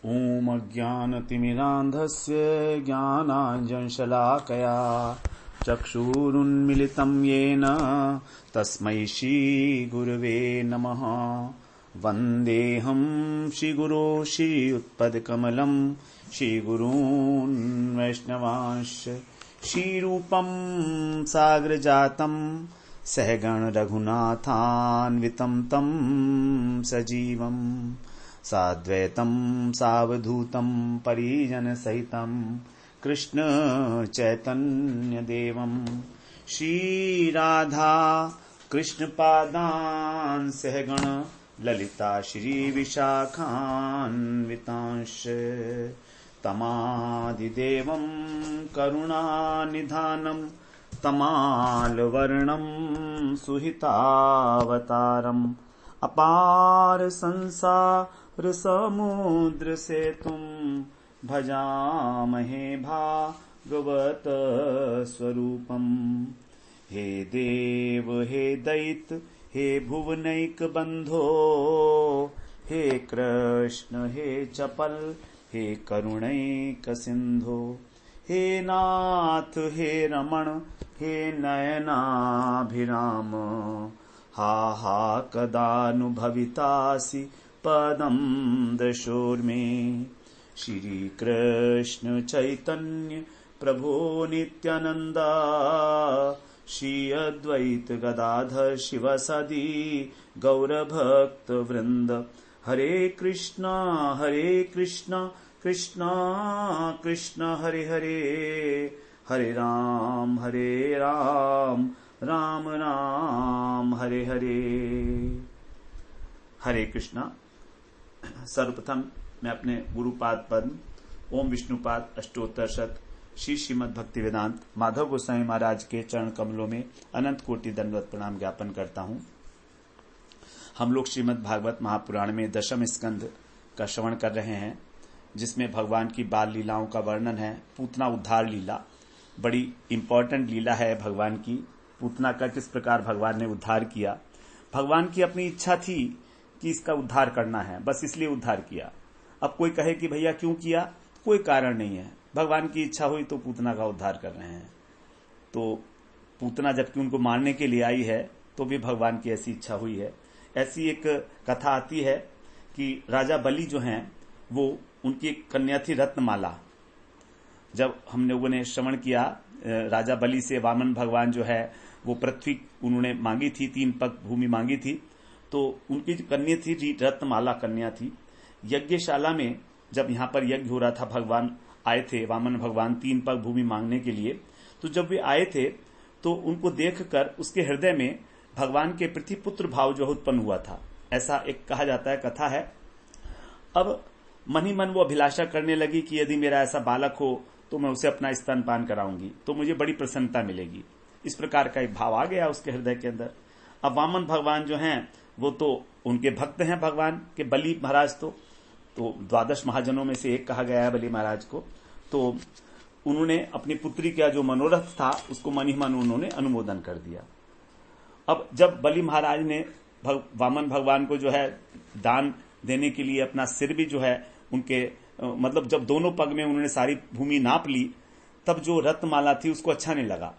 ॐ अज्ञानतिमिरान्धस्य ज्ञानाञ्जनशलाकया चक्षुरुन्मिलितं येन तस्मै श्रीगुरवे नमः। वन्देऽहं श्रीगुरो श्रीयुत्पदकमलं श्रीगुरून् वैष्णवांश्च श्रीरूपं सागरजातं सहगण रघुनाथान्वितं तं सजीवम् साद्वैतं सावधूतं परिजनसहितं कृष्ण चैतन्यदेवं श्रीराधा कृष्णपादान् सहगण ललिता श्रीविशाखान्वितांश्च तमादिदेवं करुणानिधानं तमालवर्णं सुहितावतारम् अपार संसार समुद्र सेतुं भजामहे भागवत स्वरूपम्। हे देव हे दैत हे भुवनैक बंधो हे कृष्ण हे चपल हे करुणैक सिंधो हे नाथ हे रमण हे नयनाभिराम हा हा कदानुभवितासि पदं दशोर्मे। श्री कृष्ण चैतन्य प्रभो नित्यानंदा श्री अद्वैत गदाधर शिवसदी गौरभक्त वृंद। हरे कृष्णा कृष्णा कृष्णा हरे हरे हरे राम राम राम हरे हरे। हरे कृष्णा। सर्वप्रथम मैं अपने गुरुपाद पद्म ओम विष्णुपाद अष्टोत्तर शत श्री श्रीमद् भक्ति वेदांत माधव गोस्वामी महाराज के चरण कमलों में अनंत कोटि दंडवत प्रणाम ज्ञापन करता हूं। हम लोग श्रीमद् भागवत महापुराण में दशम स्कंध का श्रवण कर रहे हैं, जिसमें भगवान की बाल लीलाओं का वर्णन है। पूतना उद्धार लीला बड़ी इंपॉर्टेंट लीला है भगवान की। पूतना का किस प्रकार भगवान ने उद्धार किया। भगवान की अपनी इच्छा थी कि इसका उद्धार करना है, बस इसलिए उद्धार किया। अब कोई कहे कि भैया क्यों किया, कोई कारण नहीं है, भगवान की इच्छा हुई तो पूतना का उद्धार कर रहे हैं। तो पूतना जबकि उनको मारने के लिए आई है तो भी भगवान की ऐसी इच्छा हुई है। ऐसी एक कथा आती है कि राजा बलि जो हैं वो उनकी एक कन्या थी रत्नमाला। जब हम लोगों ने श्रवण किया राजा बलि से वामन भगवान जो है वो पृथ्वी उन्होंने मांगी थी, 3 पग भूमि मांगी थी। तो उनकी जो कन्या थी रत्नमाला कन्या थी। यज्ञशाला में जब यहाँ पर यज्ञ हो रहा था, भगवान आए थे वामन भगवान 3 पग भूमि मांगने के लिए। तो जब वे आए थे तो उनको देखकर उसके हृदय में भगवान के प्रति पुत्र भाव जो उत्पन्न हुआ था, ऐसा एक कहा जाता है, कथा है। अब मन ही मन वो अभिलाषा करने लगी कि यदि मेरा ऐसा बालक हो तो मैं उसे अपना स्तनपान कराऊंगी तो मुझे बड़ी प्रसन्नता मिलेगी। इस प्रकार का एक भाव आ गया उसके हृदय के अंदर। अब वामन भगवान जो हैं वो तो उनके भक्त हैं भगवान के, बलि महाराज तो 12 महाजनों में से एक कहा गया है बलि महाराज को। तो उन्होंने अपनी पुत्री का जो मनोरथ था उसको मन ही मन उन्होंने अनुमोदन कर दिया। अब जब बलि महाराज ने वामन भगवान को जो है दान देने के लिए अपना सिर भी जो है उनके मतलब जब दोनों पग में उन्होंने सारी भूमि नाप ली, तब जो रत्नमाला थी उसको अच्छा नहीं लगा।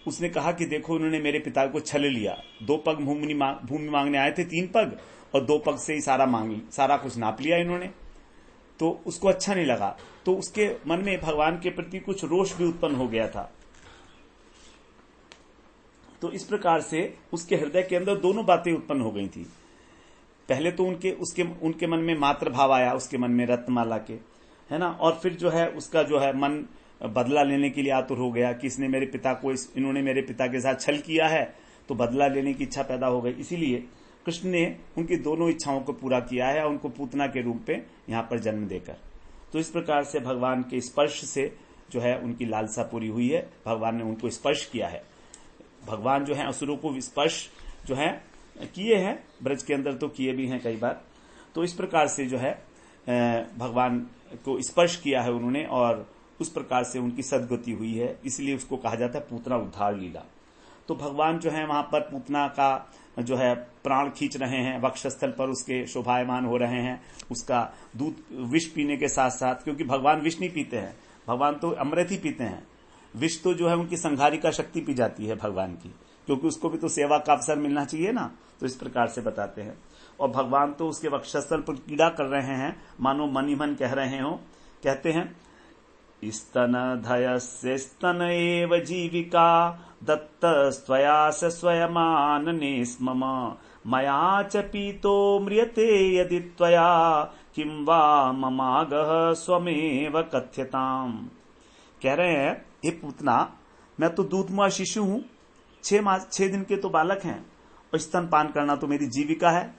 उसने कहा कि देखो उन्होंने मेरे पिता को छल लिया, 2 पग भूमि मांगने आए थे, 3 पग और 2 पग से ही सारा कुछ नाप लिया इन्होंने। तो उसको अच्छा नहीं लगा। तो उसके मन में भगवान के प्रति कुछ रोष भी उत्पन्न हो गया था। तो इस प्रकार से उसके हृदय के अंदर दोनों बातें उत्पन्न हो गई थी। पहले तो उनके मन में मात्र भाव आया, उसके मन में रत्नमाला के, है ना। और फिर जो है उसका जो है मन बदला लेने के लिए आतुर हो गया कि इसने मेरे पिता को इन्होंने मेरे पिता के साथ छल किया है, तो बदला लेने की इच्छा पैदा हो गई। इसीलिए कृष्ण ने उनकी दोनों इच्छाओं को पूरा किया है, उनको पूतना के रूप में यहाँ पर जन्म देकर। तो इस प्रकार से भगवान के स्पर्श से जो है उनकी लालसा पूरी हुई है। भगवान ने उनको स्पर्श किया है। भगवान जो है असुरों को स्पर्श जो है किए हैं, ब्रज के अंदर तो किए भी हैं कई बार। तो इस प्रकार से जो है भगवान को स्पर्श किया है उन्होंने और उस प्रकार से उनकी सदगति हुई है, इसलिए उसको कहा जाता है पूतना उद्धार लीला। तो भगवान जो है वहां पर पूतना का जो है प्राण खींच रहे हैं, वक्षस्थल पर उसके शोभायमान हो रहे हैं, उसका दूध विष पीने के साथ साथ, क्योंकि भगवान विष नहीं पीते हैं, भगवान तो अमृत ही पीते हैं। विष तो जो है उनकी संहारिका शक्ति पी जाती है भगवान की, क्योंकि उसको भी तो सेवा का अवसर मिलना चाहिए ना। तो इस प्रकार से बताते हैं। और भगवान तो उसके वक्षस्थल पर पीड़ा कर रहे हैं, मानो मन ही मन कह रहे हो। कहते हैं स्तनधयस्य स्तन एव जीविका दत्तस्त्वया स स्वयमानने स्म मया च पीतो म्रियते यदि त्वया किं वा ममागः स्वमेव कथ्यताम्। कह रहे हैं, हे पूतना, मैं तो दूधमुआ शिशु हूं, 6 दिन के तो बालक हैं, और स्तनपान करना तो मेरी जीविका है,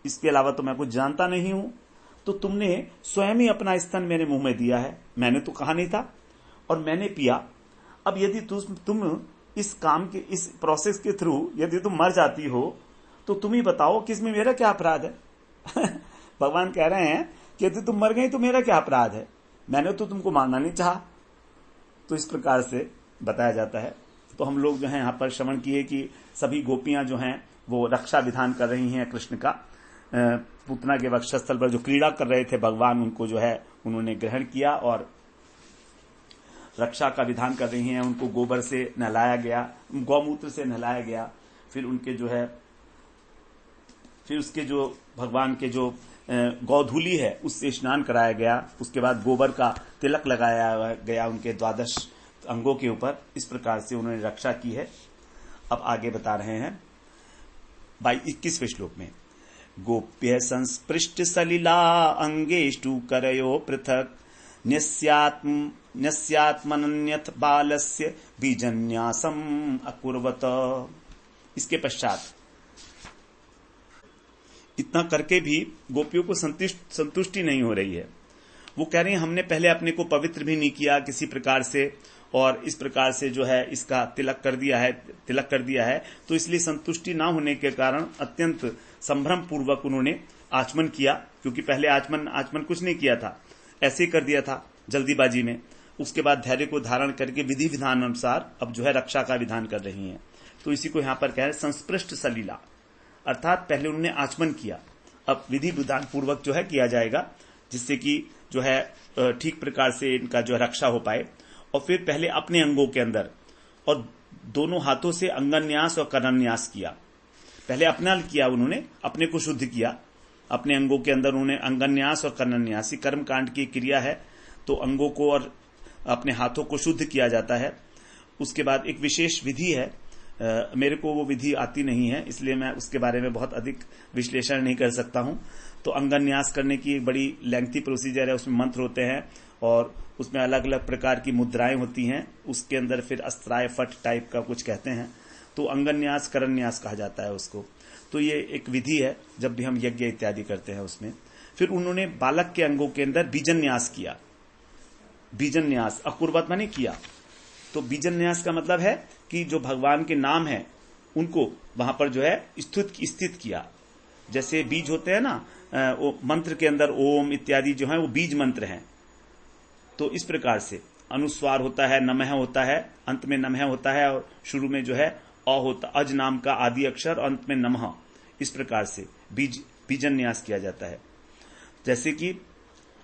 इसके अलावा तो मैं कुछ जानता नहीं हूं। तो तुमने स्वयं ही अपना स्तन मेरे मुंह में दिया है, मैंने तो कहा नहीं था, और मैंने पिया। अब यदि तुम इस काम के, इस प्रोसेस के थ्रू यदि तुम मर जाती हो, तो तुम ही बताओ कि इसमें मेरा क्या अपराध है। भगवान कह रहे हैं कि यदि तुम मर गई तो मेरा क्या अपराध है, मैंने तो तुमको मारना नहीं चाहा। तो इस प्रकार से बताया जाता है। तो हम लोग जो है यहाँ पर श्रवण किए कि सभी गोपियां जो हैं वो रक्षा विधान कर रही हैं कृष्ण का। पूतना के वक्षस्थल पर जो क्रीड़ा कर रहे थे भगवान, उनको जो है उन्होंने ग्रहण किया और रक्षा का विधान कर रही हैं। उनको गोबर से नहलाया गया, गौमूत्र से नहलाया गया, फिर उनके जो है, फिर उसके जो भगवान के जो गौधूली है उससे स्नान कराया गया। उसके बाद गोबर का तिलक लगाया गया उनके 12 अंगों के ऊपर। इस प्रकार से उन्होंने रक्षा की है। अब आगे बता रहे हैं 21वें श्लोक में, गोप्य संस्पृष्ट सलिला अंगेष्टु करयो पृथक न्यस्यात्मन्यथ बालस्य बीजन्यासम अकुर्वत। इसके पश्चात इतना करके भी गोपियों को संतुष्टि नहीं हो रही है। वो कह रही हैं हमने पहले अपने को पवित्र भी नहीं किया किसी प्रकार से, और इस प्रकार से जो है इसका तिलक कर दिया है, तो इसलिए संतुष्टि ना होने के कारण अत्यंत संभ्रम पूर्वक उन्होंने आचमन किया, क्योंकि पहले आचमन कुछ नहीं किया था, ऐसे कर दिया था जल्दीबाजी में। उसके बाद धैर्य को धारण करके विधि विधान अनुसार अब जो है रक्षा का विधान कर रही हैं। तो इसी को यहां पर कह रहे संस्पृष्ट सलीला, अर्थात पहले उन्होंने आचमन किया, अब विधि विधान पूर्वक जो है किया जाएगा, जिससे कि जो है ठीक प्रकार से इनका जो है रक्षा हो पाए। और फिर पहले अपने अंगों के अंदर और दोनों हाथों से अंगन्यास और करन्यास किया। पहले अपना किया, उन्होंने अपने को शुद्ध किया, अपने अंगों के अंदर उन्होंने अंगन्यास और करन्यास, कर्म कांड की क्रिया है, तो अंगों को और अपने हाथों को शुद्ध किया जाता है। उसके बाद एक विशेष विधि है, मेरे को वो विधि आती नहीं है, इसलिए मैं उसके बारे में बहुत अधिक विश्लेषण नहीं कर सकता हूं। तो अंगन्यास करने की एक बड़ी लेंथी प्रोसीजर है, उसमें मंत्र होते हैं और उसमें अलग अलग प्रकार की मुद्राएं होती हैं, उसके अंदर फिर अस्त्राय फट टाइप का कुछ कहते हैं, तो अंगन्यास करन्यास कहा जाता है उसको। तो ये एक विधि है जब भी हम यज्ञ इत्यादि करते हैं उसमें। फिर उन्होंने बालक के अंगों के अंदर बीजन्यास किया। बीजन्यास अकुर्वत माने किया, तो बीजन्यास का मतलब है कि जो भगवान के नाम है उनको वहां पर जो है स्थित किया। जैसे बीज होते हैं ना, वो मंत्र के अंदर ओम इत्यादि जो है वो बीज मंत्र हैं। तो इस प्रकार से अनुस्वार होता है, नमः होता है, अंत में नमः होता है, और शुरू में जो है होता, अज नाम का आदि अक्षर, अंत में नमः। इस प्रकार से बीजन्यास किया जाता है। जैसे कि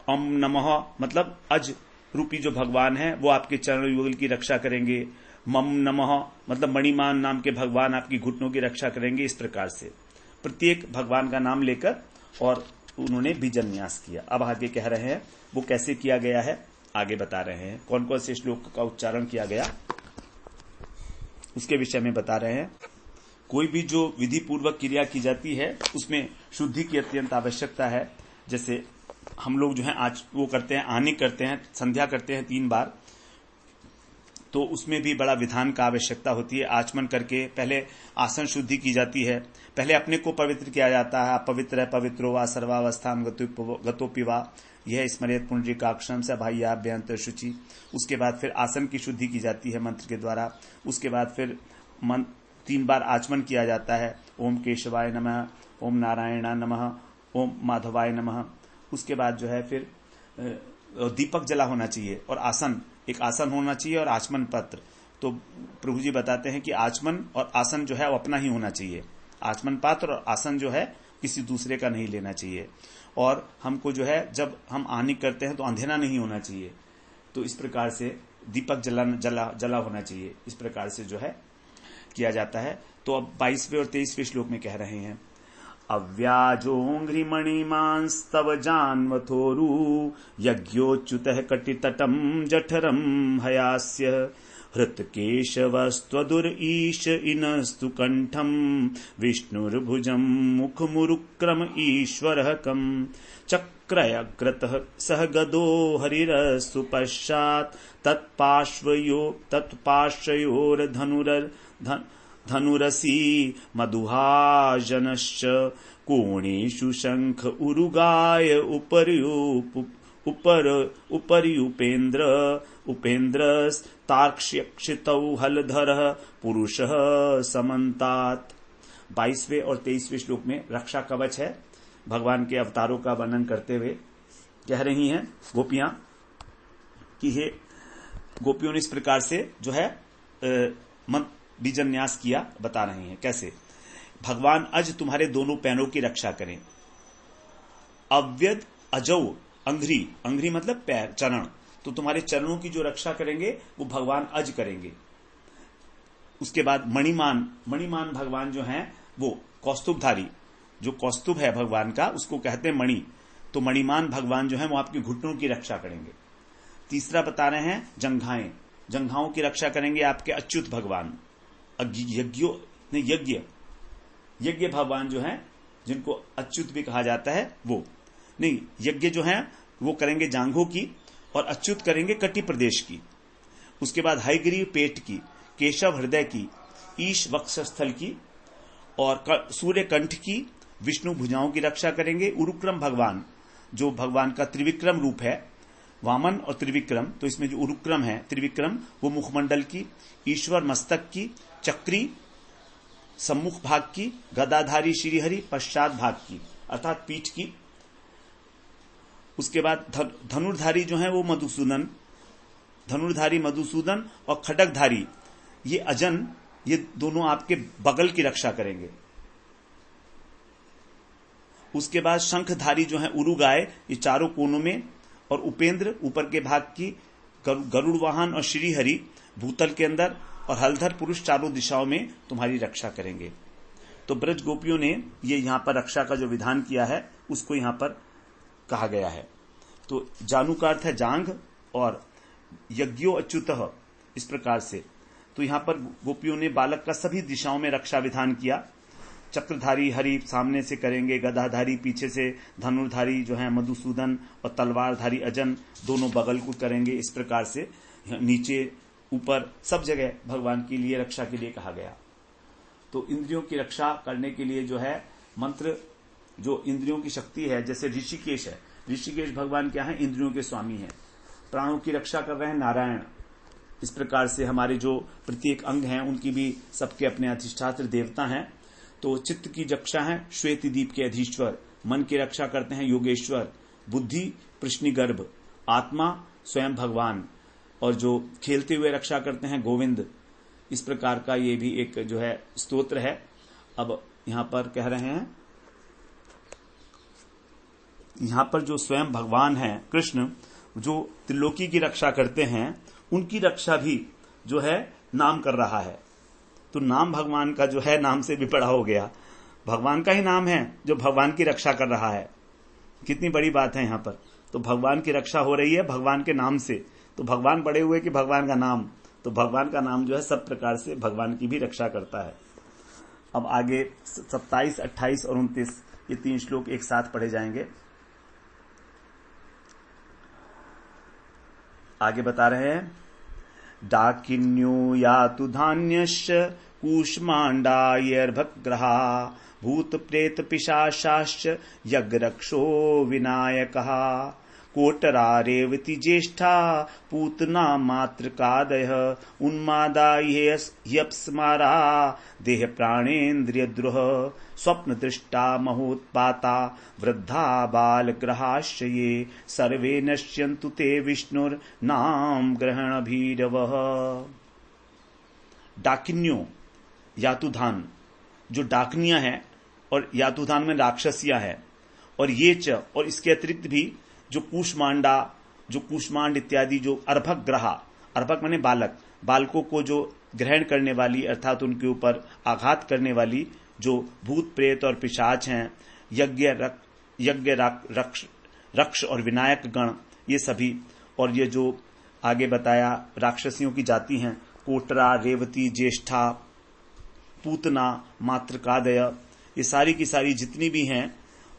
अम नमः मतलब अज रूपी जो भगवान है वो आपके चरण युगल की रक्षा करेंगे। मम नमः मतलब मणिमान नाम के भगवान आपकी घुटनों की रक्षा करेंगे। इस प्रकार से प्रत्येक भगवान का नाम लेकर और उन्होंने बीजन्यास किया। अब आगे कह रहे हैं वो कैसे किया गया है, आगे बता रहे हैं कौन कौन से श्लोक का उच्चारण किया गया उसके विषय में बता रहे हैं। कोई भी जो विधि पूर्वक क्रिया की जाती है उसमें शुद्धि की अत्यंत आवश्यकता है। जैसे हम लोग जो है आज वो करते हैं, आनिक करते हैं, संध्या करते हैं 3 बार, तो उसमें भी बड़ा विधान का आवश्यकता होती है। आचमन करके पहले आसन शुद्धि की जाती है, पहले अपने को पवित्र किया जाता है। पवित्र है पवित्रो वा सर्वावस्था गतोपि वा यह स्मरेत पुंडरीकाक्षम से बाह्याभ्यंतर शुचि। उसके बाद फिर आसन की शुद्धि की जाती है मंत्र के द्वारा। उसके बाद फिर 3 बार आचमन किया जाता है, ओम केशवाय नमः, ओम नारायणाय नमः, ओम माधवाय नमः। उसके बाद जो है फिर दीपक जला होना चाहिए और एक आसन होना चाहिए और आचमन पत्र। तो प्रभु जी बताते हैं कि आचमन और आसन जो है वो अपना ही होना चाहिए। आचमन पात्र और आसन जो है किसी दूसरे का नहीं लेना चाहिए। और हमको जो है जब हम आनी करते हैं तो अंधेरा नहीं होना चाहिए। तो इस प्रकार से दीपक जला होना चाहिए। इस प्रकार से जो है किया जाता है। तो अब 22वें और 23वें श्लोक में कह रहे हैं, अव्याजोऽङ्घ्रिमणिमांस्तव जान्वथोरु यज्ञोच्युतः कटितटं जठरं हयास्य हृत्केशवस्त्वदुर ईश इनस्तु कण्ठं विष्णुर्भुजं मुखमुरुक्रम ईश्वरः कं चक्रयग्रतः सह गदो हरिरस्तु पश्चात् तत्पार्श्वयोर्धनुरसी मधुहाजनश्च कोणेषु शंख उरुगाय उपेन्द्रस्तार्क्ष्यक्षितौ हलधरः पुरुषः समन्तात्। 22वें और 23वें श्लोक में रक्षा कवच है। भगवान के अवतारों का वर्णन करते हुए कह रही हैं गोपियां कि हे गोपियों ने इस प्रकार से जो है बीजन्यास किया, बता रही हैं कैसे। भगवान अज तुम्हारे दोनों पैरों की रक्षा करें। अव्यद अजौ अंघ्री, अंघ्री मतलब पैर, चरण, तो तुम्हारे चरणों की जो रक्षा करेंगे वो भगवान अज करेंगे। उसके बाद मणिमान, मणिमान भगवान जो हैं वो कौस्तुभधारी, जो कौस्तुभ है भगवान का उसको कहते हैं मणि, तो मणिमान भगवान जो है वो आपके घुटनों की रक्षा करेंगे। तीसरा बता रहे हैं जंघाएं, जंघाओं की रक्षा करेंगे आपके अच्युत भगवान। यज्ञ भगवान जो हैं जिनको अच्युत भी कहा जाता है वो नहीं, यज्ञ जो है वो करेंगे जांघों की और अच्युत करेंगे कटि प्रदेश की। उसके बाद हयग्रीव पेट की, केशव हृदय की, ईश वक्षस्थल की और सूर्य कंठ की, विष्णु भुजाओं की रक्षा करेंगे। उरुक्रम भगवान जो भगवान का त्रिविक्रम रूप है, वामन और त्रिविक्रम, तो इसमें जो उरुक्रम है त्रिविक्रम वो मुखमंडल की, ईश्वर मस्तक की, चक्री सम्मुख भाग की, गदाधारी श्रीहरि पश्चात भाग की अर्थात पीठ की। उसके बाद धनुर्धारी जो है वो मधुसूदन, धनुर्धारी मधुसूदन और खड्गधारी ये अजन, ये दोनों आपके बगल की रक्षा करेंगे। उसके बाद शंखधारी जो है उरुगाय, ये चारों कोनों में, और उपेंद्र ऊपर के भाग की, गरुड़ वाहन और श्रीहरि भूतल के अंदर, और हलधर पुरुष चारों दिशाओं में तुम्हारी रक्षा करेंगे। तो ब्रज गोपियों ने ये यहां पर रक्षा का जो विधान किया है उसको यहां पर कहा गया है। तो जानु का अर्थ है जांघ और यज्ञो अच्युतः, इस प्रकार से। तो यहां पर गोपियों ने बालक का सभी दिशाओं में रक्षा विधान किया। चक्रधारी हरि सामने से करेंगे, गदाधारी पीछे से, धनुर्धारी जो है मधुसूदन और तलवारधारी अजन दोनों बगल को करेंगे। इस प्रकार से नीचे ऊपर सब जगह भगवान के लिए रक्षा के लिए कहा गया। तो इंद्रियों की रक्षा करने के लिए जो है मंत्र, जो इंद्रियों की शक्ति है, जैसे ऋषिकेश है, ऋषिकेश भगवान क्या है, इंद्रियों के स्वामी हैं। प्राणों की रक्षा कर रहे हैं नारायण। इस प्रकार से हमारे जो प्रत्येक अंग हैं उनकी भी सबके अपने अधिष्ठात्र देवता हैं। तो चित्त की रक्षा है श्वेत दीप के अधीश्वर, मन की रक्षा करते हैं योगेश्वर, बुद्धि प्रश्निगर्भ, आत्मा स्वयं भगवान, और जो खेलते हुए रक्षा करते हैं गोविंद। इस प्रकार का ये भी एक जो है स्तोत्र है। अब यहां पर कह रहे हैं, यहां पर जो स्वयं भगवान है कृष्ण, जो त्रिलोकी की रक्षा करते हैं, उनकी रक्षा भी जो है नाम कर रहा है। तो नाम भगवान का जो है नाम से भी बड़ा हो गया, भगवान का ही नाम है जो भगवान की रक्षा कर रहा है। कितनी बड़ी बात है यहां पर। तो भगवान की रक्षा हो रही है भगवान के नाम से। तो भगवान बड़े हुए कि भगवान का नाम, तो भगवान का नाम जो है सब प्रकार से भगवान की भी रक्षा करता है। अब आगे 27, 28 और 29 ये 3 श्लोक एक साथ पढ़े जाएंगे। आगे बता रहे हैं, डाकिन्यो यातु धान्यश्च कूष्माण्डायर्भग्रहा भूत प्रेत पिशाचाश्च यज्ञरक्षो विनायकः कोटरा रेवती ज्येष्ठा पूतना मातृकादयः उन्मादा ह्यप्स्मारा देह प्राणेन्द्रियद्रुह स्वप्न दृष्टा महोत्पाता वृद्धा बालग्रहाश्च ये सर्वे नश्यन्तु ते विष्णुर्नाम ग्रहण भीरवः। डाकिन्यों यातुधान, जो डाकनियां हैं, और यातुधान में राक्षसियां हैं, और ये च, और इसके अतिरिक्त भी जो कूष्मांडा, जो कूष्मांड इत्यादि, जो अर्भक ग्रहा, अर्भक माने बालक, बालकों को जो ग्रहण करने वाली अर्थात उनके ऊपर आघात करने वाली जो भूत प्रेत और पिशाच हैं, यज्ञ रक्ष और विनायक गण, ये सभी, और ये जो आगे बताया राक्षसियों की जाति हैं, कोटरा, रेवती, ज्येष्ठा, पूतना, मातृकादय, ये सारी की सारी जितनी भी हैं,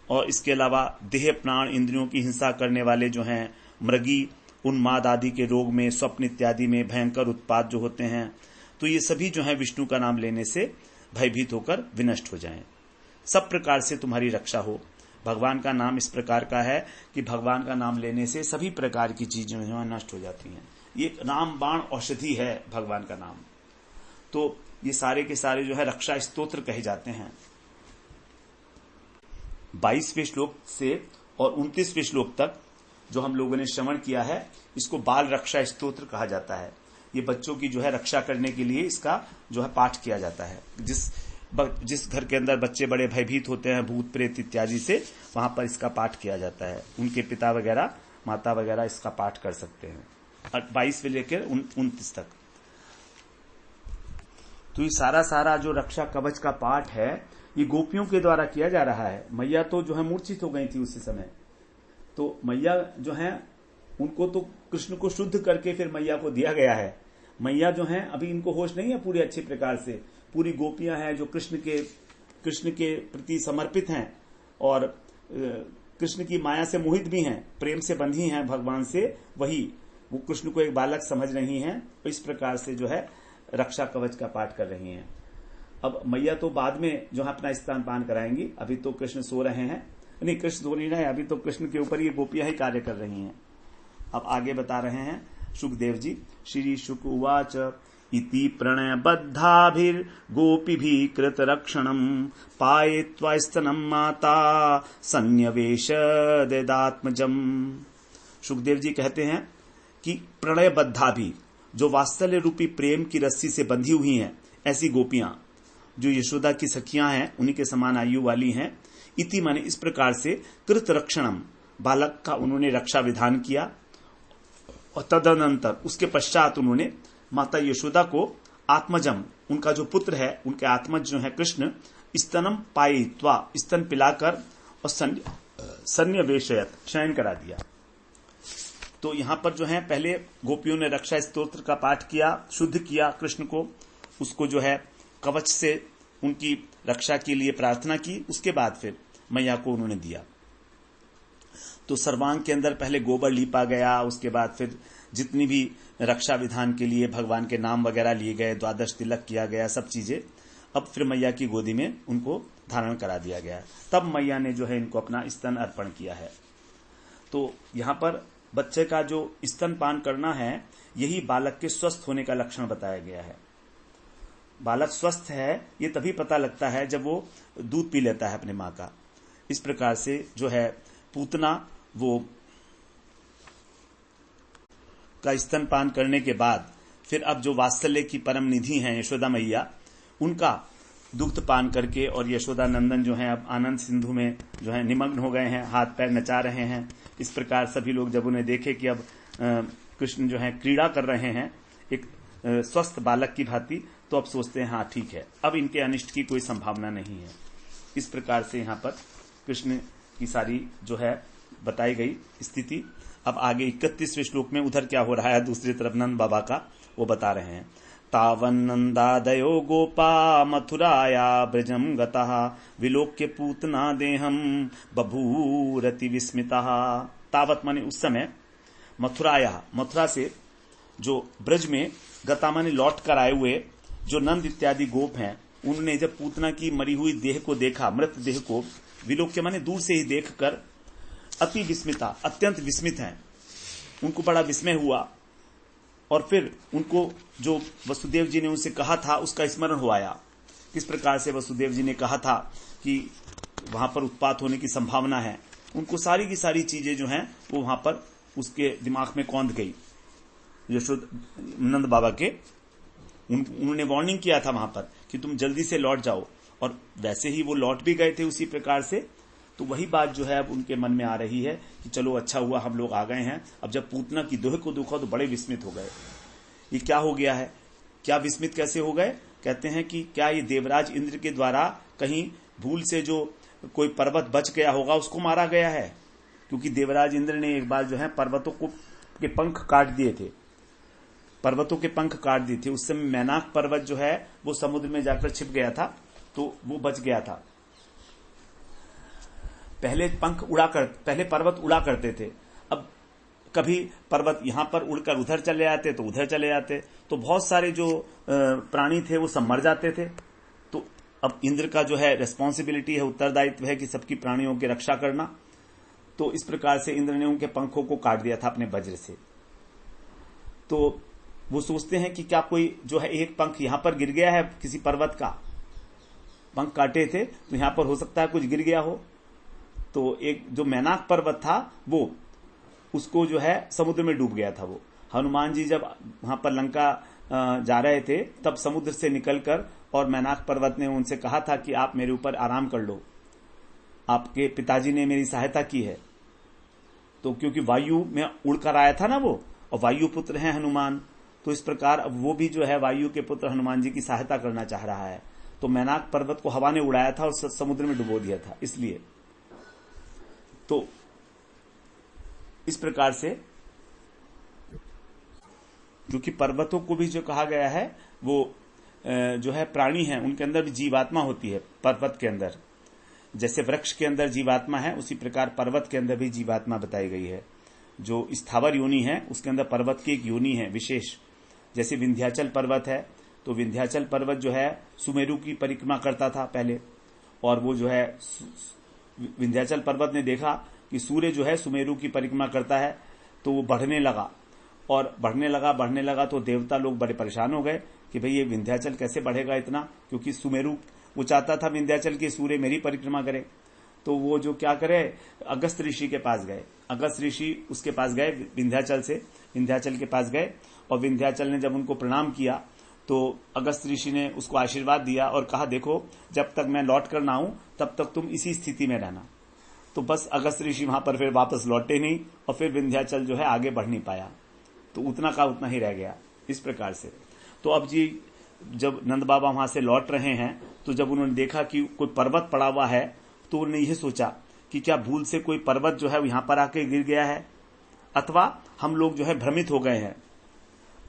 और इसके अलावा देह प्राण इंद्रियों की हिंसा करने वाले जो हैं, मृगी, उन्माद आदि के रोग में, स्वप्न इत्यादि में भयंकर उत्पात जो होते हैं, तो ये सभी जो है विष्णु का नाम लेने से भयभीत होकर विनष्ट हो जाएं। सब प्रकार से तुम्हारी रक्षा हो। भगवान का नाम इस प्रकार का है कि भगवान का नाम लेने से सभी प्रकार की चीजें जो है नष्ट हो जाती हैं। ये राम बाण औषधि है भगवान का नाम। तो ये सारे के सारे जो है रक्षा स्तोत्र कहे जाते हैं। 22वें श्लोक से और 29वें श्लोक तक जो हम लोगों ने श्रवण किया है, इसको बाल रक्षा स्तोत्र कहा जाता है। ये बच्चों की जो है रक्षा करने के लिए इसका जो है पाठ किया जाता है। जिस घर के अंदर बच्चे बड़े भयभीत होते हैं भूत प्रेत इत्यादि से, वहां पर इसका पाठ किया जाता है। उनके पिता वगैरह, माता वगैरह इसका पाठ कर सकते हैं 22 से लेकर 29 तक। तो ये सारा जो रक्षा कवच का पाठ है, ये गोपियों के द्वारा किया जा रहा है। मैया तो जो है मूर्छित हो गई थी उसी समय, तो मैया जो है उनको तो कृष्ण को शुद्ध करके फिर मैया को दिया गया है। मैया जो है अभी इनको होश नहीं है पूरी अच्छी प्रकार से। पूरी गोपियां हैं जो कृष्ण के प्रति समर्पित हैं और कृष्ण की माया से मोहित भी हैं, प्रेम से बंधी हैं भगवान से, वही वो कृष्ण को एक बालक समझ रही हैं। तो इस प्रकार से जो है रक्षा कवच का पाठ कर रही हैं। अब मैया तो बाद में जो है अपना स्तन पान कराएंगी, अभी तो कृष्ण सो रहे हैं। नहीं, कृष्ण सो नहीं रहे, अभी तो कृष्ण के ऊपर ये गोपियां ही कार्य कर रही हैं। अब आगे बता रहे हैं शुकदेव जी। श्री शुक उवाच इति प्रणय बद्धाभिर्गोपीभिः कृत रक्षणं पायित्वा स्तनं माता सन्निवेश ददात्मजम्। शुकदेव जी कहते हैं कि प्रणय बद्धाभि, जो वात्सल्य रूपी प्रेम की रस्सी से बंधी हुई हैं, ऐसी गोपियां जो यशोदा की सखियां हैं, उन्हीं के समान आयु वाली हैं। इति माने इस प्रकार से कृत रक्षणम, बालक का उन्होंने रक्षा विधान किया, और तदनंतर उसके पश्चात उन्होंने माता यशोदा को आत्मजम, उनका जो पुत्र है, उनके आत्मज जो है कृष्ण, स्तनम पायित्वा, स्तन पिलाकर और सन्निवेशयत, शयन करा दिया। तो यहां पर जो है पहले गोपियों ने रक्षा स्तोत्र का पाठ किया, शुद्ध किया कृष्ण को, उसको जो है कवच से उनकी रक्षा के लिए प्रार्थना की। उसके बाद फिर मैया को उन्होंने दिया। तो सर्वांग के अंदर पहले गोबर लीपा गया, उसके बाद फिर जितनी भी रक्षा विधान के लिए भगवान के नाम वगैरह लिए गए, 12 तिलक किया गया, सब चीजें अब फिर मैया की गोदी में उनको धारण करा दिया गया। तब मैया ने जो है इनको अपना स्तन अर्पण किया है। तो यहां पर बच्चे का जो स्तन पान करना है, यही बालक के स्वस्थ होने का लक्षण बताया गया है। बालक स्वस्थ है ये तभी पता लगता है जब वो दूध पी लेता है अपने मां का। इस प्रकार से जो है पूतना वो का स्तनपान करने के बाद फिर अब जो वात्सल्य की परम निधि हैं यशोदा मैया, उनका दुग्ध पान करके, और यशोदा नंदन जो हैं अब आनंद सिंधु में जो है निमग्न हो गए हैं, हाथ पैर नचा रहे हैं। इस प्रकार सभी लोग जब उन्हें देखे कि अब कृष्ण जो है क्रीड़ा कर रहे हैं एक स्वस्थ बालक की भांति, तो अब सोचते हैं हाँ ठीक है, अब इनके अनिष्ट की कोई संभावना नहीं है। इस प्रकार से यहाँ पर कृष्ण की सारी जो है बताई गई स्थिति। अब आगे 31वें श्लोक में उधर क्या हो रहा है दूसरी तरफ नंद बाबा का, वो बता रहे हैं। तावन्नंदादयो गोपा मथुराया ब्रजम गतः विलोक्य पूतना देहम बभूरति विस्मितः। तावत माने उस समय, मथुराया, मथुरा से जो ब्रज में, गता माने लौट कर आए हुए जो नंद इत्यादि गोप हैं, उन्होंने जब पूतना की मरी हुई देह को देखा, मृत देह को, विलोक्य माने दूर से ही देखकर, अति विस्मिता, अत्यंत विस्मित हैं, उनको बड़ा विस्मय हुआ। और फिर उनको जो वसुदेव जी ने उनसे कहा था उसका स्मरण हो आया। किस प्रकार से वसुदेव जी ने कहा था कि वहां पर उत्पात होने की संभावना है, उनको सारी की सारी चीजें जो हैं वो वहां पर उसके दिमाग में कौंध गई, यशोद नंद बाबा के। उन्होंने वार्निंग किया था वहां पर कि तुम जल्दी से लौट जाओ, और वैसे ही वो लौट भी गए थे उसी प्रकार से। तो वही बात जो है अब उनके मन में आ रही है कि चलो अच्छा हुआ हम लोग आ गए हैं। अब जब पूतना की दोहे को देखा तो बड़े विस्मित हो गए, ये क्या हो गया है, क्या विस्मित कैसे हो गए। कहते हैं कि क्या ये देवराज इंद्र के द्वारा कहीं भूल से जो कोई पर्वत बच गया होगा उसको मारा गया है, क्योंकि देवराज इंद्र ने एक बार जो है पर्वतों को के पंख काट दिए थे, पर्वतों के पंख काट दिए थे। उस समय मैनाक पर्वत जो है वो समुद्र में जाकर छिप गया था, तो वो बच गया था। पहले पर्वत उड़ा करते थे, अब कभी पर्वत यहां पर उड़कर उधर चले जाते तो उधर चले जाते, तो बहुत सारे जो प्राणी थे वो सब मर जाते थे। तो अब इंद्र का जो है रेस्पॉन्सिबिलिटी है, उत्तरदायित्व है कि सबकी प्राणियों की रक्षा करना। तो इस प्रकार से इंद्र ने उनके पंखों को काट दिया था अपने वज्र से। तो वो सोचते हैं कि क्या कोई जो है एक पंख यहां पर गिर गया है, किसी पर्वत का पंख काटे थे तो यहां पर हो सकता है कुछ गिर गया हो। तो एक जो मैनाक पर्वत था वो उसको जो है समुद्र में डूब गया था। वो हनुमान जी जब वहां पर लंका जा रहे थे तब समुद्र से निकलकर और मैनाक पर्वत ने उनसे कहा था कि आप मेरे ऊपर आराम कर लो, आपके पिताजी ने मेरी सहायता की है। तो क्योंकि वायु में उड़कर आया था ना वो, और वायु पुत्र हैं हनुमान, तो इस प्रकार अब वो भी जो है वायु के पुत्र हनुमान जी की सहायता करना चाह रहा है। तो मैनाक पर्वत को हवा ने उड़ाया था और समुद्र में डुबो दिया था, इसलिए। तो इस प्रकार से क्योंकि पर्वतों को भी जो कहा गया है वो जो है प्राणी है, उनके अंदर भी जीवात्मा होती है। पर्वत के अंदर जैसे वृक्ष के अंदर जीवात्मा है, उसी प्रकार पर्वत के अंदर भी जीवात्मा बताई गई है। जो स्थावर योनि है उसके अंदर पर्वत की एक योनि है विशेष। जैसे विंध्याचल पर्वत है, तो विंध्याचल पर्वत जो है सुमेरु की परिक्रमा करता था पहले, और वो जो है विंध्याचल पर्वत ने देखा कि सूर्य जो है सुमेरु की परिक्रमा करता है, तो वो बढ़ने लगा और बढ़ने लगा तो देवता लोग बड़े परेशान हो गए कि भाई ये विंध्याचल कैसे बढ़ेगा इतना, क्योंकि सुमेरु वो चाहता था विंध्याचल के सूर्य मेरी परिक्रमा करे। तो वो जो क्या करे, अगस्त ऋषि के पास गए, अगस्त ऋषि उसके पास गए विंध्याचल के पास गए, और विंध्याचल ने जब उनको प्रणाम किया तो अगस्त ऋषि ने उसको आशीर्वाद दिया और कहा देखो जब तक मैं लौट कर ना आऊं तब तक तुम इसी स्थिति में रहना। तो बस अगस्त ऋषि वहां पर फिर वापस लौटे नहीं, और फिर विंध्याचल जो है आगे बढ़ नहीं पाया, तो उतना का उतना ही रह गया इस प्रकार से। तो अब जी जब नंद बाबा वहां से लौट रहे हैं, तो जब उन्होंने देखा कि कोई पर्वत पड़ा हुआ है, तो उन्होंने यह सोचा कि क्या भूल से कोई पर्वत जो है यहां पर आके गिर गया है, अथवा हम लोग जो है भ्रमित हो गए हैं,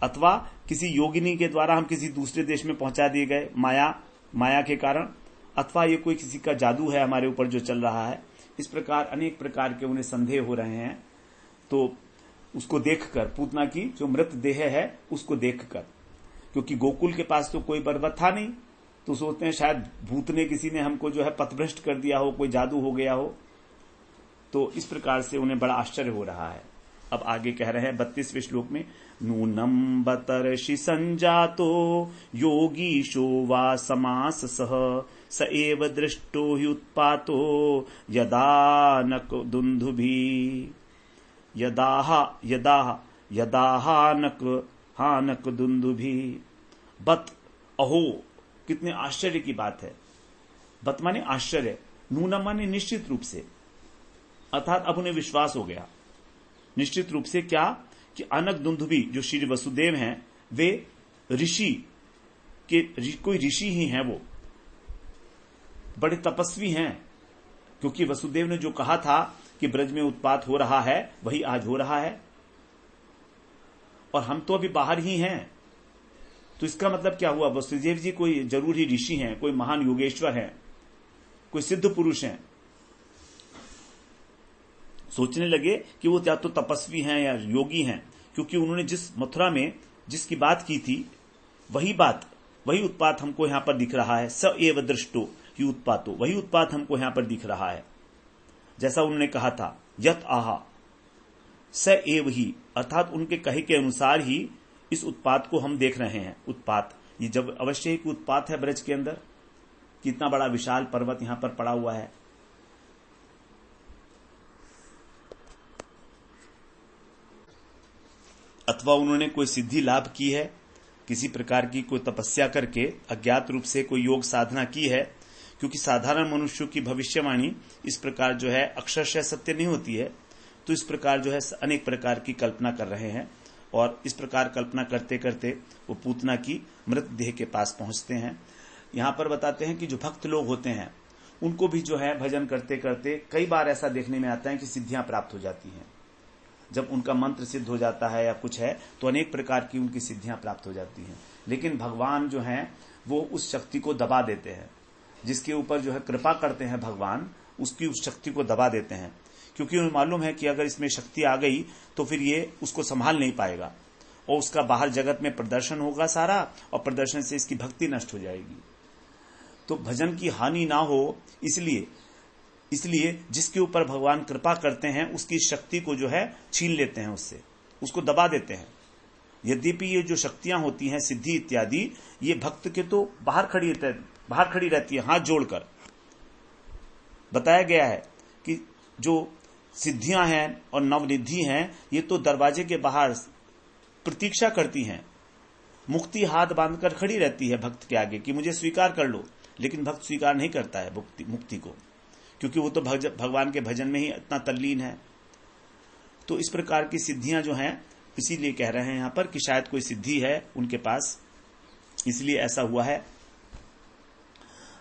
अथवा किसी योगिनी के द्वारा हम किसी दूसरे देश में पहुंचा दिए गए माया के कारण, अथवा ये कोई किसी का जादू है हमारे ऊपर जो चल रहा है। इस प्रकार अनेक प्रकार के उन्हें संदेह हो रहे हैं। तो उसको देखकर, पूतना की जो मृत देह है उसको देखकर, क्योंकि गोकुल के पास तो कोई पर्वत था नहीं, तो सोचते हैं शायद भूत ने किसी ने हमको जो है पथभ्रष्ट कर दिया हो, कोई जादू हो गया हो। तो इस प्रकार से उन्हें बड़ा आश्चर्य हो रहा है। अब आगे कह रहे हैं 32वें श्लोक में, नूनम बतर्षि संजातो योगीशो वा समास सह स एव दृष्टो हि उत्पातो यदानक दुंदुभि हानक दुंदुभि। बत, अहो, कितने आश्चर्य की बात है। बत माने आश्चर्य, नूनम माने निश्चित रूप से, अर्थात अब उन्हें विश्वास हो गया निश्चित रूप से क्या कि अनक दुंदुभि जो श्री वसुदेव हैं वे ऋषि के कोई ऋषि ही हैं, वो बड़े तपस्वी हैं। क्योंकि वसुदेव ने जो कहा था कि ब्रज में उत्पात हो रहा है वही आज हो रहा है, और हम तो अभी बाहर ही हैं। तो इसका मतलब क्या हुआ, वसुदेव जी कोई जरूर ही ऋषि हैं, कोई महान योगेश्वर हैं, कोई सिद्ध पुरुष हैं। सोचने लगे कि वो या तो तपस्वी हैं या योगी हैं, क्योंकि उन्होंने जिस मथुरा में जिसकी बात की थी वही उत्पात हमको यहां पर दिख रहा है। स एव दृष्टो ही उत्पातो, वही उत्पात हमको यहां पर दिख रहा है, जैसा उन्होंने कहा था। यत आहा स एव ही, अर्थात उनके कहे के अनुसार ही इस उत्पात को हम देख रहे हैं। उत्पात, ये जब अवश्य ही उत्पात है ब्रज के अंदर, कितना बड़ा विशाल पर्वत यहां पर पड़ा हुआ है। अथवा उन्होंने कोई सिद्धि लाभ की है, किसी प्रकार की कोई तपस्या करके अज्ञात रूप से कोई योग साधना की है, क्योंकि साधारण मनुष्यों की भविष्यवाणी इस प्रकार जो है अक्षरशः सत्य नहीं होती है, तो इस प्रकार जो है अनेक प्रकार की कल्पना कर रहे हैं और इस प्रकार कल्पना करते करते वो पूतना की मृत देह के पास पहुंचते हैं। यहां पर बताते हैं कि जो भक्त लोग होते हैं उनको भी जो है भजन करते करते कई बार ऐसा देखने में आता है कि सिद्धियां प्राप्त हो जाती हैं। जब उनका मंत्र सिद्ध हो जाता है या कुछ है तो अनेक प्रकार की उनकी सिद्धियां प्राप्त हो जाती हैं, लेकिन भगवान जो हैं वो उस शक्ति को दबा देते हैं। जिसके ऊपर जो है कृपा करते हैं भगवान, उसकी उस शक्ति को दबा देते हैं, क्योंकि उन्हें मालूम है कि अगर इसमें शक्ति आ गई तो फिर ये उसको संभाल नहीं पाएगा और उसका बाहर जगत में प्रदर्शन होगा सारा, और प्रदर्शन से इसकी भक्ति नष्ट हो जाएगी। तो भजन की हानि ना हो इसलिए जिसके ऊपर भगवान कृपा करते हैं उसकी शक्ति को जो है छीन लेते हैं, उससे उसको दबा देते हैं। यद्यपि ये जो शक्तियां होती हैं सिद्धि इत्यादि, ये भक्त के तो बाहर खड़ी रहती है हाथ जोड़कर। बताया गया है कि जो सिद्धियां हैं और नवनिधि हैं ये तो दरवाजे के बाहर प्रतीक्षा करती हैं, मुक्ति हाथ बांधकर खड़ी रहती है भक्त के आगे कि मुझे स्वीकार कर लो, लेकिन भक्त स्वीकार नहीं करता है मुक्ति को, क्योंकि वो तो भगवान के भजन में ही इतना तल्लीन है। तो इस प्रकार की सिद्धियां जो हैं, इसीलिए कह रहे हैं यहां पर कि शायद कोई सिद्धि है उनके पास, इसलिए ऐसा हुआ है,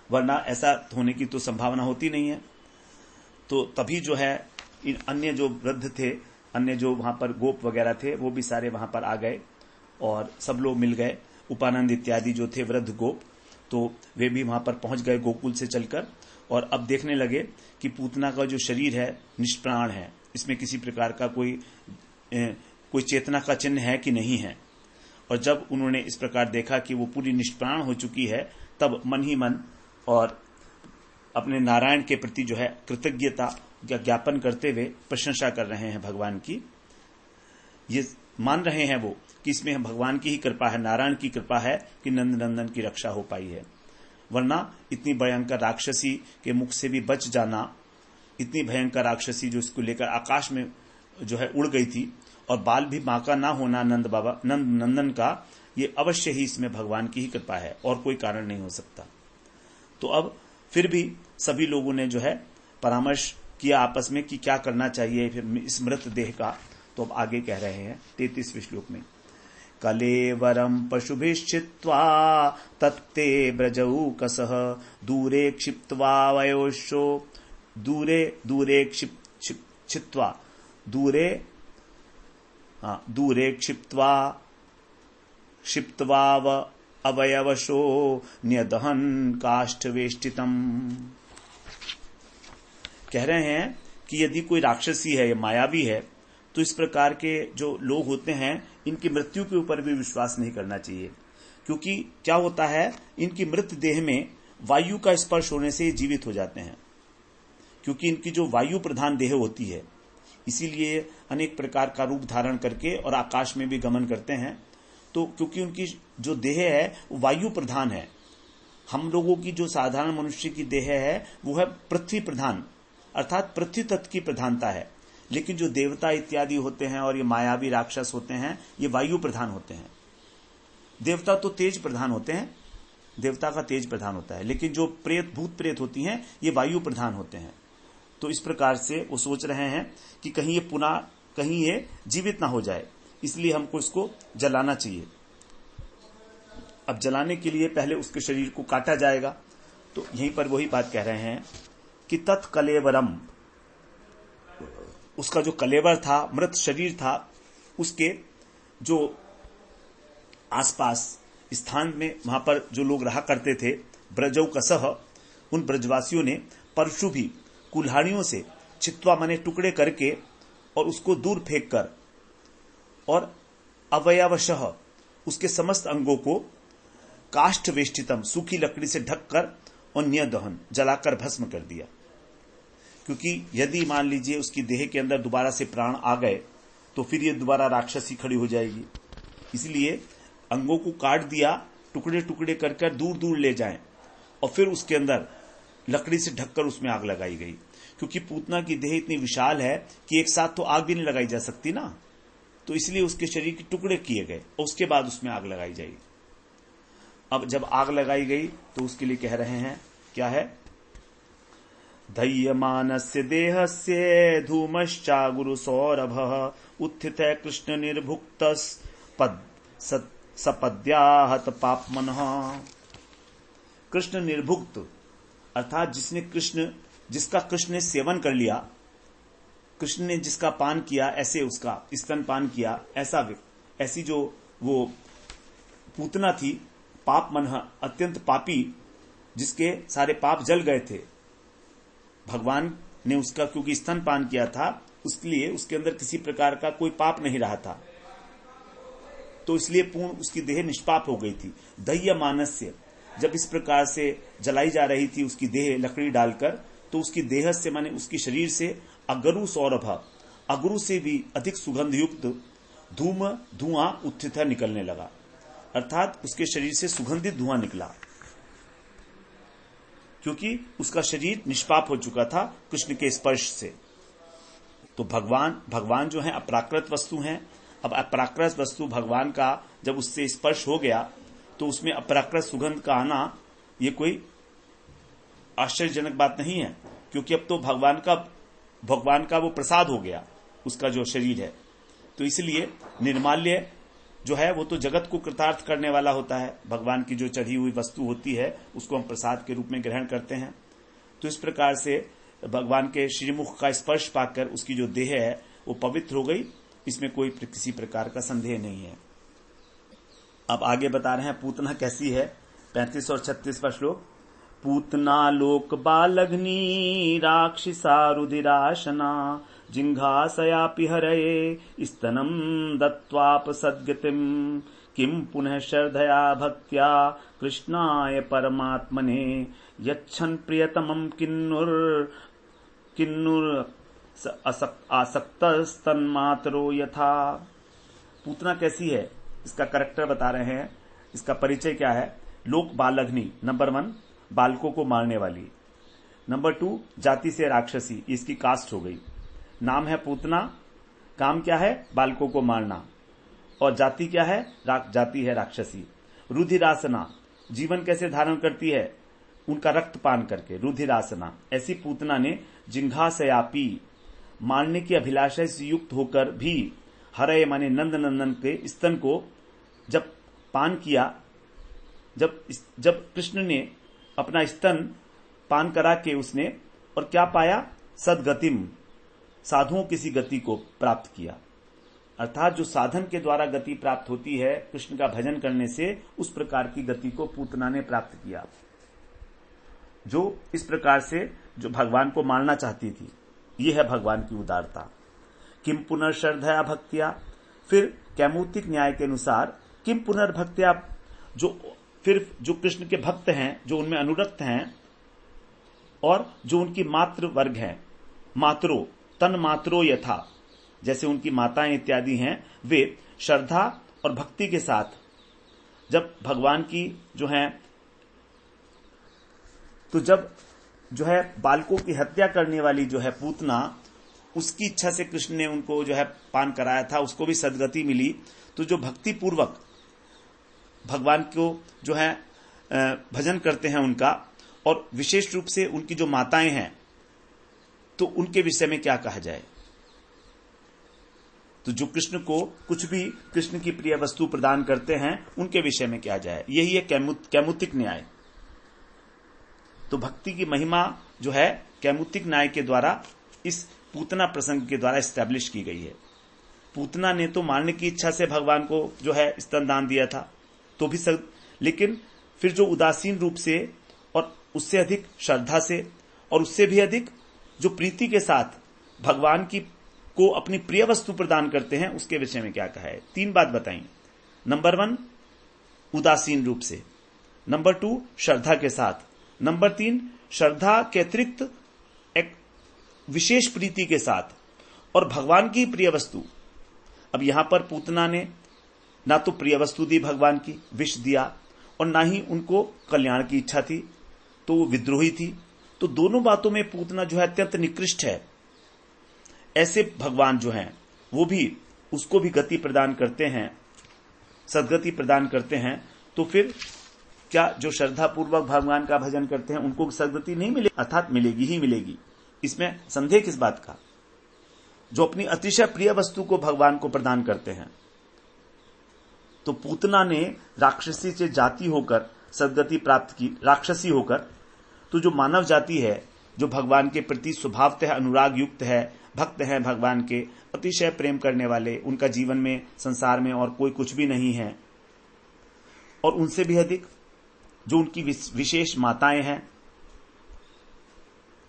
वरना ऐसा होने की तो संभावना होती नहीं है। तो तभी जो है इन अन्य जो वृद्ध थे, अन्य जो वहां पर गोप वगैरह थे, वो भी सारे वहां पर आ गए और सब लोग मिल गए। उपानंद इत्यादि जो थे वृद्ध गोप, तो वे भी वहां पर पहुंच गए गोकुल से चलकर, और अब देखने लगे कि पूतना का जो शरीर है निष्प्राण है, इसमें किसी प्रकार का कोई चेतना का चिन्ह है कि नहीं है। और जब उन्होंने इस प्रकार देखा कि वो पूरी निष्प्राण हो चुकी है, तब मन ही मन और अपने नारायण के प्रति जो है कृतज्ञता का ज्ञापन करते हुए प्रशंसा कर रहे हैं भगवान की। ये मान रहे हैं वो कि इसमें भगवान की ही कृपा है, नारायण की कृपा है कि नंद नंदन की रक्षा हो पाई है, वरना इतनी भयंकर राक्षसी के मुख से भी बच जाना, इतनी भयंकर राक्षसी जो इसको लेकर आकाश में जो है उड़ गई थी, और बाल भी मां का ना होना नंद नंदन का, ये अवश्य ही इसमें भगवान की ही कृपा है और कोई कारण नहीं हो सकता। तो अब फिर भी सभी लोगों ने जो है परामर्श किया आपस में कि क्या करना चाहिए फिर इस मृत देह का। तो अब आगे कह रहे हैं 33वें श्लोक में, कलेवरम पशुभिश्चित्वा तत्ते ब्रजऊ कसः दूरे क्षिप्त्वा वयोशो दूरे क्षिप्त्वा दूरे क्षिप्त्वा अवयवशो न्यदहन काष्ठवेष्टितम। कह रहे हैं कि यदि कोई राक्षसी है या मायावी है तो इस प्रकार के जो लोग होते हैं इनकी मृत्यु के ऊपर भी विश्वास नहीं करना चाहिए, क्योंकि क्या होता है इनकी मृत देह में वायु का स्पर्श होने से जीवित हो जाते हैं, क्योंकि इनकी जो वायु प्रधान देह होती है, इसीलिए अनेक प्रकार का रूप धारण करके और आकाश में भी गमन करते हैं। तो क्योंकि उनकी जो देह है वो वायु प्रधान है, हम लोगों की जो साधारण मनुष्य की देह है वो है पृथ्वी प्रधान, अर्थात पृथ्वी तत्व की प्रधानता है, लेकिन जो देवता इत्यादि होते हैं और ये मायावी राक्षस होते हैं ये वायु प्रधान होते हैं। देवता तो तेज प्रधान होते हैं, देवता का तेज प्रधान होता है, लेकिन जो भूत प्रेत होती हैं ये वायु प्रधान होते हैं। तो इस प्रकार से वो सोच रहे हैं कि कहीं ये जीवित ना हो जाए, इसलिए हमको इसको जलाना चाहिए। अब जलाने के लिए पहले उसके शरीर को काटा जाएगा। तो यहीं पर वही बात कह रहे हैं कि तत्कलेवरम, उसका जो कलेवर था, मृत शरीर था, उसके जो आसपास स्थान में वहां पर जो लोग रहा करते थे ब्रजौ कसह, उन ब्रजवासियों ने परशु भी कुल्हाड़ियों से चित्वा माने टुकड़े करके और उसको दूर फेंक कर और अवयवशः उसके समस्त अंगों को काष्ठ वेष्टितम सूखी लकड़ी से ढककर और न्यदहन जलाकर भस्म कर दिया। क्योंकि यदि मान लीजिए उसकी देह के अंदर दोबारा से प्राण आ गए तो फिर ये दोबारा राक्षसी खड़ी हो जाएगी, इसलिए अंगों को काट दिया, टुकड़े टुकड़े कर दूर दूर ले जाएं और फिर उसके अंदर लकड़ी से ढककर उसमें आग लगाई गई। क्योंकि पूतना की देह इतनी विशाल है कि एक साथ तो आग भी नहीं लगाई जा सकती ना, तो इसलिए उसके शरीर के टुकड़े किए गए और उसके बाद उसमें आग लगाई जाएगी। अब जब आग लगाई गई तो उसके लिए कह रहे हैं, क्या है? दह्यमानस्य देहस्य धूमश्चा गुरु सौरभ उत्थित कृष्ण निर्भुक्त सपद्याहत पापमन। कृष्ण निर्भुक्त अर्थात जिसका कृष्ण ने सेवन कर लिया, कृष्ण ने जिसका पान किया, ऐसे उसका स्तन पान किया, ऐसी जो वो पूतना थी, पाप मन, अत्यंत पापी, जिसके सारे पाप जल गए थे। भगवान ने उसका क्योंकि स्तन पान किया था, उसलिए उसके अंदर किसी प्रकार का कोई पाप नहीं रहा था, तो इसलिए पूर्ण उसकी देह निष्पाप हो गई थी। दह्य मानस्य, जब इस प्रकार से जलाई जा रही थी उसकी देह लकड़ी डालकर, तो उसकी देह से माने उसकी शरीर से अगरु सौरभ, अगरु से भी अधिक सुगंध युक्त धुआं उत्थित निकलने लगा, अर्थात उसके शरीर से सुगंधित धुआं निकला, क्योंकि उसका शरीर निष्पाप हो चुका था कृष्ण के स्पर्श से। तो भगवान जो है अपराकृत वस्तु हैं। अब अपराकृत वस्तु भगवान का जब उससे स्पर्श हो गया तो उसमें अपराकृत सुगंध का आना ये कोई आश्चर्यजनक बात नहीं है, क्योंकि अब तो भगवान का वो प्रसाद हो गया, उसका जो शरीर है। तो इसलिए निर्माल्य जो है वो तो जगत को कृतार्थ करने वाला होता है। भगवान की जो चढ़ी हुई वस्तु होती है उसको हम प्रसाद के रूप में ग्रहण करते हैं। तो इस प्रकार से भगवान के श्रीमुख का स्पर्श पाकर उसकी जो देह है वो पवित्र हो गई, इसमें कोई किसी प्रकार का संदेह नहीं है। अब आगे बता रहे हैं पूतना कैसी है। 35 और 36वां श्लोक। पूतना लोक बालग्नि राक्षिसा रुधिराशना जिंघासयापि हरये स्तनम दत्वाप सद्गतिम किम पुनः श्रद्धया भक्त्या कृष्णाय परमात्मने यच्छन् प्रियतमं किन्नुर आसक्तस्तन्मातरो यथा। पूतना कैसी है, इसका कैरेक्टर बता रहे हैं, इसका परिचय क्या है। लोक बालग्नि, नंबर 1 बालकों को मारने वाली, नंबर 2 जाति से राक्षसी, इसकी कास्ट हो गई। नाम है पूतना, काम क्या है, बालकों को मारना, और जाति क्या है, जाति है राक्षसी। रुधिरासना, जीवन कैसे धारण करती है, उनका रक्त पान करके, रुधिरासना। ऐसी पूतना ने जिंघासयापी, मारने की अभिलाषा से युक्त होकर भी, हरय माने नंद नंदन के स्तन को जब पान किया, जब कृष्ण ने अपना स्तन पान करा के उसने, और क्या पाया, सदगतिम, साधुओं किसी गति को प्राप्त किया। अर्थात जो साधन के द्वारा गति प्राप्त होती है कृष्ण का भजन करने से, उस प्रकार की गति को पूतना ने प्राप्त किया, जो इस प्रकार से जो भगवान को मारना चाहती थी। यह है भगवान की उदारता। किम पुनर्श्रद्धया भक्तिया, फिर कैमुतिक न्याय के अनुसार किम पुनर्भक्तिया, जो कृष्ण के भक्त हैं, जो उनमें अनुरक्त हैं, और जो उनकी मातृ वर्ग हैं, मातरो तन मातरो यथा, जैसे उनकी माताएं इत्यादि हैं, वे श्रद्धा और भक्ति के साथ जब भगवान की जो है, तो जब जो है बालकों की हत्या करने वाली जो है पूतना, उसकी इच्छा से कृष्ण ने उनको जो है पान कराया था, उसको भी सदगति मिली। तो जो भक्ति पूर्वक भगवान को जो है भजन करते हैं उनका, और विशेष रूप से उनकी जो माताएं हैं, तो उनके विषय में क्या कहा जाए। तो जो कृष्ण को कुछ भी कृष्ण की प्रिय वस्तु प्रदान करते हैं, उनके विषय में क्या जाए, यही है कैमुतिक न्याय। तो भक्ति की महिमा जो है कैमुतिक न्याय के द्वारा, इस पूतना प्रसंग के द्वारा एस्टैब्लिश की गई है। पूतना ने तो मारने की इच्छा से भगवान को जो है स्तन दान दिया था, तो भी लेकिन फिर जो उदासीन रूप से और उससे अधिक श्रद्धा से और उससे भी अधिक जो प्रीति के साथ भगवान की को अपनी प्रिय वस्तु प्रदान करते हैं, उसके विषय में क्या कहा है। 3 बात बताई। नंबर 1 उदासीन रूप से, नंबर 2 श्रद्धा के साथ, नंबर 3 श्रद्धा के अतिरिक्त एक विशेष प्रीति के साथ, और भगवान की प्रिय वस्तु। अब यहां पर पूतना ने ना तो प्रिय वस्तु दी भगवान की, विष दिया, और ना ही उनको कल्याण की इच्छा थी, तो वो विद्रोही थी। तो दोनों बातों में पूतना जो है अत्यंत निकृष्ट है। ऐसे भगवान जो हैं वो भी उसको भी गति प्रदान करते हैं, सदगति प्रदान करते हैं। तो फिर क्या जो श्रद्धा पूर्वक भगवान का भजन करते हैं उनको सदगति नहीं मिलेगी? अर्थात मिलेगी ही मिलेगी, इसमें संदेह किस बात का। जो अपनी अतिशय प्रिय वस्तु को भगवान को प्रदान करते हैं, तो पूतना ने राक्षसी से जाति होकर सदगति प्राप्त की, राक्षसी होकर। तो जो मानव जाति है, जो भगवान के प्रति स्वभावतः अनुराग युक्त है, भक्त हैं भगवान के, अतिशय प्रेम करने वाले, उनका जीवन में संसार में और कोई कुछ भी नहीं है, और उनसे भी अधिक जो उनकी विशेष माताएं हैं।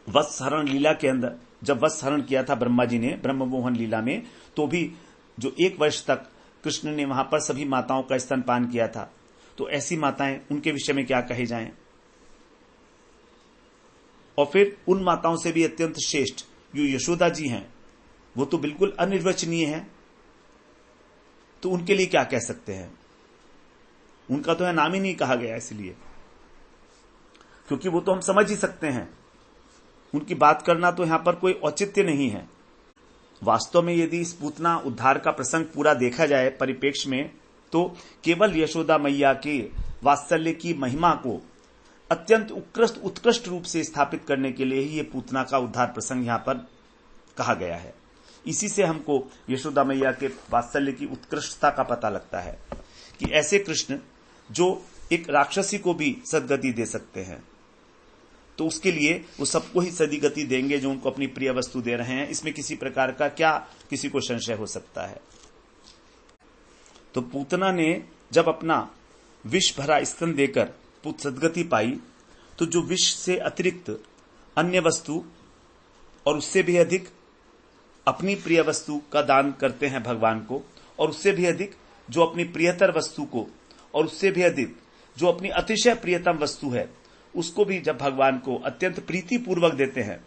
वत्सहरण लीला के अंदर जब वत्सहरण किया था ब्रह्मा जी ने ब्रह्म मोहन लीला में, तो भी जो 1 वर्ष तक कृष्ण ने वहां पर सभी माताओं का स्तनपान किया था, तो ऐसी माताएं, उनके विषय में क्या कहे जाएं। और फिर उन माताओं से भी अत्यंत श्रेष्ठ जो यशोदा जी हैं, वो तो बिल्कुल अनिर्वचनीय हैं, तो उनके लिए क्या कह सकते हैं। उनका तो है नाम ही नहीं कहा गया, इसलिए क्योंकि वो तो हम समझ ही सकते हैं, उनकी बात करना तो यहां पर कोई औचित्य नहीं है। वास्तव में यदि इस पूतना उद्धार का प्रसंग पूरा देखा जाए परिप्रेक्ष्य में, तो केवल यशोदा मैया के वात्सल्य की महिमा को अत्यंत उत्कृष्ट रूप से स्थापित करने के लिए ही ये पूतना का उद्धार प्रसंग यहां पर कहा गया है। इसी से हमको यशोदा मैया के वात्सल्य की उत्कृष्टता का पता लगता है कि ऐसे कृष्ण जो एक राक्षसी को भी सदगति दे सकते हैं, तो उसके लिए वो सबको ही सदगति देंगे जो उनको अपनी प्रिय वस्तु दे रहे हैं। इसमें किसी प्रकार का क्या किसी को संशय हो सकता है। तो पूतना ने जब अपना विष भरा स्तन देकर सदगति पाई, तो जो विष से अतिरिक्त अन्य वस्तु और उससे भी अधिक अपनी प्रिय वस्तु का दान करते हैं भगवान को, और उससे भी अधिक जो अपनी प्रियतर वस्तु को, और उससे भी अधिक जो अपनी अतिशय प्रियतम वस्तु है उसको भी जब भगवान को अत्यंत प्रीति पूर्वक देते हैं।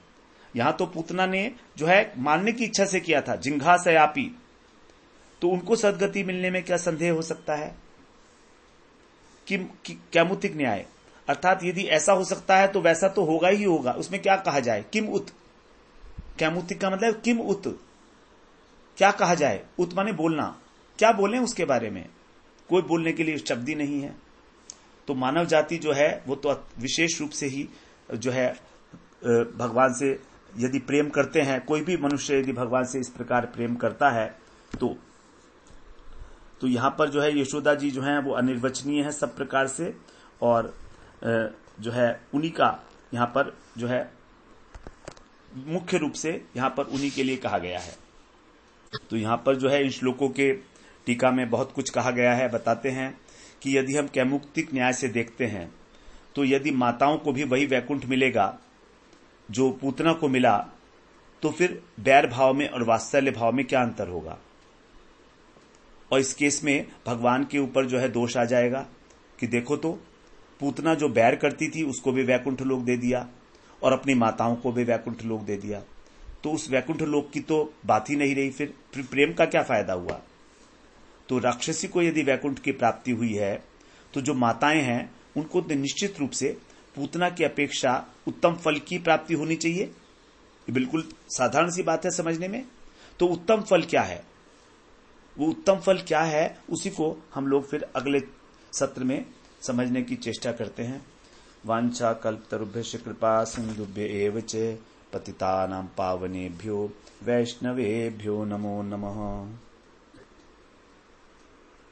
यहां तो पूतना ने जो है मारने की इच्छा से किया था, जिंघासयापी, तो उनको सदगति मिलने में क्या संदेह हो सकता है। कैमुतिक न्याय, अर्थात यदि ऐसा हो सकता है तो वैसा तो होगा ही होगा, उसमें क्या कहा जाए। किम उत, कैमुतिक का मतलब किम उत, क्या कहा जाए। उत माने बोलना, क्या बोलें उसके बारे में, कोई बोलने के लिए शब्द ही नहीं है। तो मानव जाति जो है वो तो विशेष रूप से ही जो है भगवान से यदि प्रेम करते हैं, कोई भी मनुष्य यदि भगवान से इस प्रकार प्रेम करता है, तो यहां पर जो है यशोदा जी जो है वो अनिर्वचनीय है सब प्रकार से, और जो है उन्हीं का यहां पर जो है मुख्य रूप से यहां पर उन्हीं के लिए कहा गया है। तो यहां पर जो है इन श्लोकों के टीका में बहुत कुछ कहा गया है। बताते हैं कि यदि हम कैमुक्तिक न्याय से देखते हैं, तो यदि माताओं को भी वही वैकुंठ मिलेगा जो पूतना को मिला, तो फिर बैर भाव में और वात्सल्य भाव में क्या अंतर होगा। और इस केस में भगवान के ऊपर जो है दोष आ जाएगा कि देखो तो पूतना जो बैर करती थी उसको भी वैकुंठ लोक दे दिया, और अपनी माताओं को भी वैकुंठ लोक दे दिया, तो उस वैकुंठ लोक की तो बात ही नहीं रही। फिर प्रेम का क्या फायदा हुआ। तो राक्षसी को यदि वैकुंठ की प्राप्ति हुई है, तो जो माताएं हैं उनको निश्चित रूप से पूतना की अपेक्षा उत्तम फल की प्राप्ति होनी चाहिए। ये बिल्कुल साधारण सी बात है समझने में। तो उत्तम फल क्या है, वो उत्तम फल क्या है, उसी को हम लोग फिर अगले सत्र में समझने की चेष्टा करते हैं। वांछा कल्पतरुभ्यश्च कृपा सिंधुभ्य एव च पतितानां पावनेभ्यो वैष्णवेभ्यो नमो नमः।